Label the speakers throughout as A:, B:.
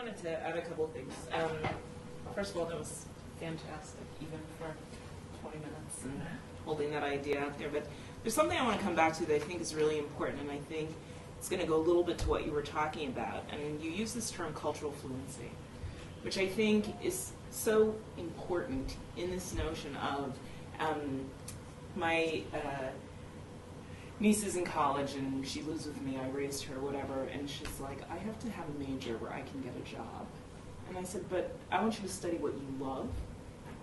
A: wanted to add a couple of things. First of all, that was fantastic, even for 20 minutes and holding that idea out there. But there's something I want to come back to that I think is really important, and I think it's going to go a little bit to what you were talking about. And you use this term cultural fluency, which I think is so important in this notion of my niece is in college and she lives with me. I raised her, whatever, and she's like, I have to have a major where I can get a job. And I said, but I want you to study what you love,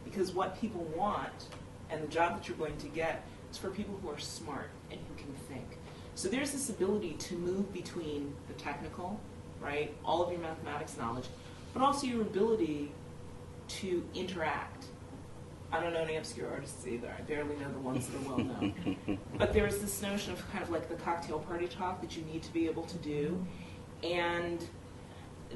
A: because what people want and the job that you're going to get is for people who are smart and who can think. So there's this ability to move between the technical, right, all of your mathematics knowledge, but also your ability to interact. I don't know any obscure artists either. I barely know the ones that are well known. But there's this notion of kind of like the cocktail party talk that you need to be able to do. And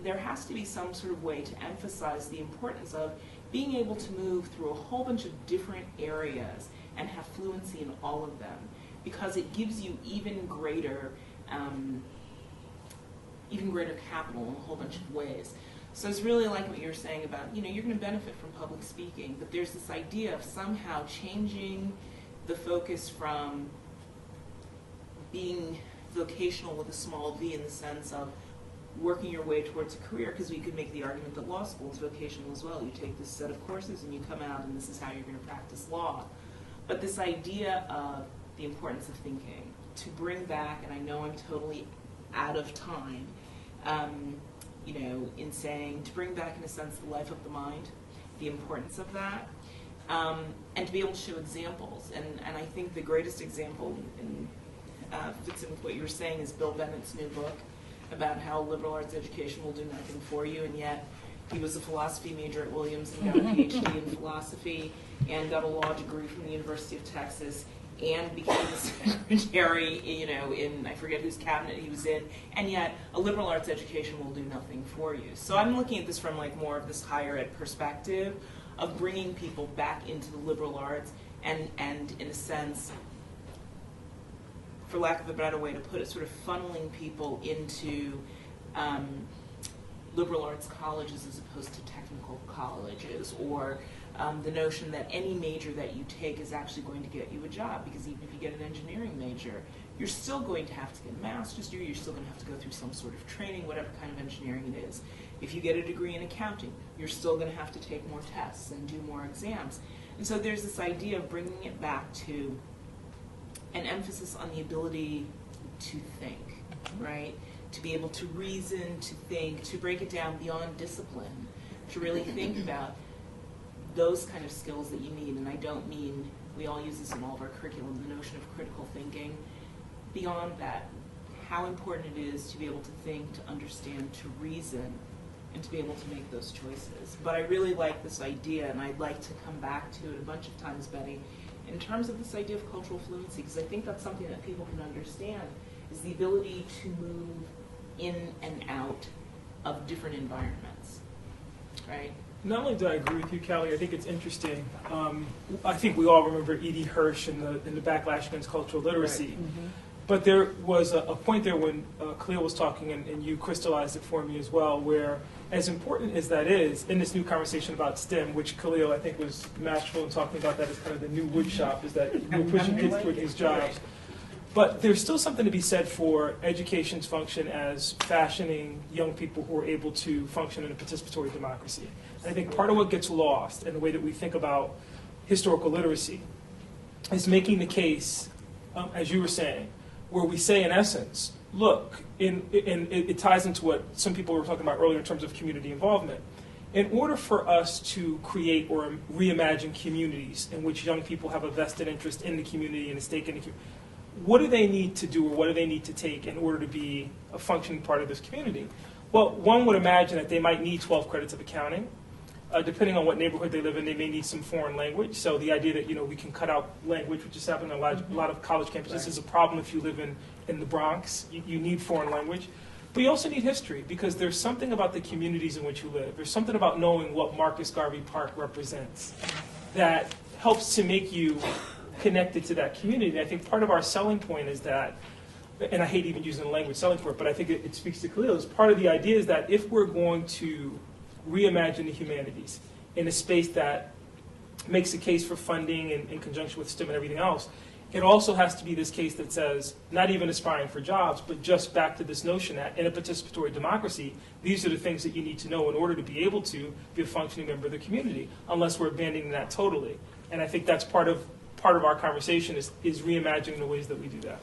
A: there has to be some sort of way to emphasize the importance of being able to move through a whole bunch of different areas and have fluency in all of them, because it gives you even greater capital in a whole bunch of ways. So it's really like what you're saying about, you're going to benefit from public speaking, but there's this idea of somehow changing the focus from being vocational with a small v in the sense of working your way towards a career, because we could make the argument that law school is vocational as well. You take this set of courses and you come out and this is how you're going to practice law. But this idea of the importance of thinking, to bring back, and I know I'm totally out of time, in saying, to bring back, in a sense, the life of the mind, the importance of that, and to be able to show examples. And I think the greatest example, and fits in with what you were saying, is Bill Bennett's new book about how liberal arts education will do nothing for you, and yet he was a philosophy major at Williams and got a PhD in philosophy and got a law degree from the University of Texas and became a secretary, in, I forget whose cabinet he was in, and yet a liberal arts education will do nothing for you. So I'm looking at this from like more of this higher ed perspective of bringing people back into the liberal arts and in a sense, for lack of a better way to put it, sort of funneling people into liberal arts colleges as opposed to technical colleges, or the notion that any major that you take is actually going to get you a job, because even if you get an engineering major, you're still going to have to get a master's degree, you're still going to have to go through some sort of training, whatever kind of engineering it is. If you get a degree in accounting, you're still going to have to take more tests and do more exams. And so there's this idea of bringing it back to an emphasis on the ability to think, right? To be able to reason, to think, to break it down beyond discipline, to really think about those kind of skills that you need. And I don't mean, we all use this in all of our curriculum, the notion of critical thinking. Beyond that, how important it is to be able to think, to understand, to reason, and to be able to make those choices. But I really like this idea, and I'd like to come back to it a bunch of times, Betty, in terms of this idea of cultural fluency, because I think that's something that people can understand, is the ability to move in and out of different environments, right?
B: Not only do I agree with you, Callie, I think it's interesting. I think we all remember E.D. Hirsch and the backlash against cultural literacy. Right. Mm-hmm. But there was a point there when Khalil was talking, and you crystallized it for me as well, where as important as that is, in this new conversation about STEM, which Khalil, I think, was masterful in talking about that as kind of the new wood shop, is that we're pushing kids toward these jobs. But there's still something to be said for education's function as fashioning young people who are able to function in a participatory democracy. And I think part of what gets lost in the way that we think about historical literacy is making the case, as you were saying, where we say, in essence, look, it ties into what some people were talking about earlier in terms of community involvement. In order for us to create or reimagine communities in which young people have a vested interest in the community and a stake in the community, what do they need to do, or what do they need to take in order to be a functioning part of this community? Well, one would imagine that they might need 12 credits of accounting. Depending on what neighborhood they live in, they may need some foreign language. So the idea that we can cut out language, which is happening on a lot of college campuses, right, is a problem if you live in the Bronx. You need foreign language. But you also need history, because there's something about the communities in which you live. There's something about knowing what Marcus Garvey Park represents that helps to make you connected to that community. And I think part of our selling point is that and I hate even using the language selling for it, but I think it speaks to Khalil, is part of the idea is that if we're going to reimagine the humanities in a space that makes a case for funding in conjunction with STEM and everything else, it also has to be this case that says, not even aspiring for jobs, but just back to this notion that in a participatory democracy, these are the things that you need to know in order to be able to be a functioning member of the community, unless we're abandoning that totally. And I think that's part of our conversation is reimagining the ways that we do that.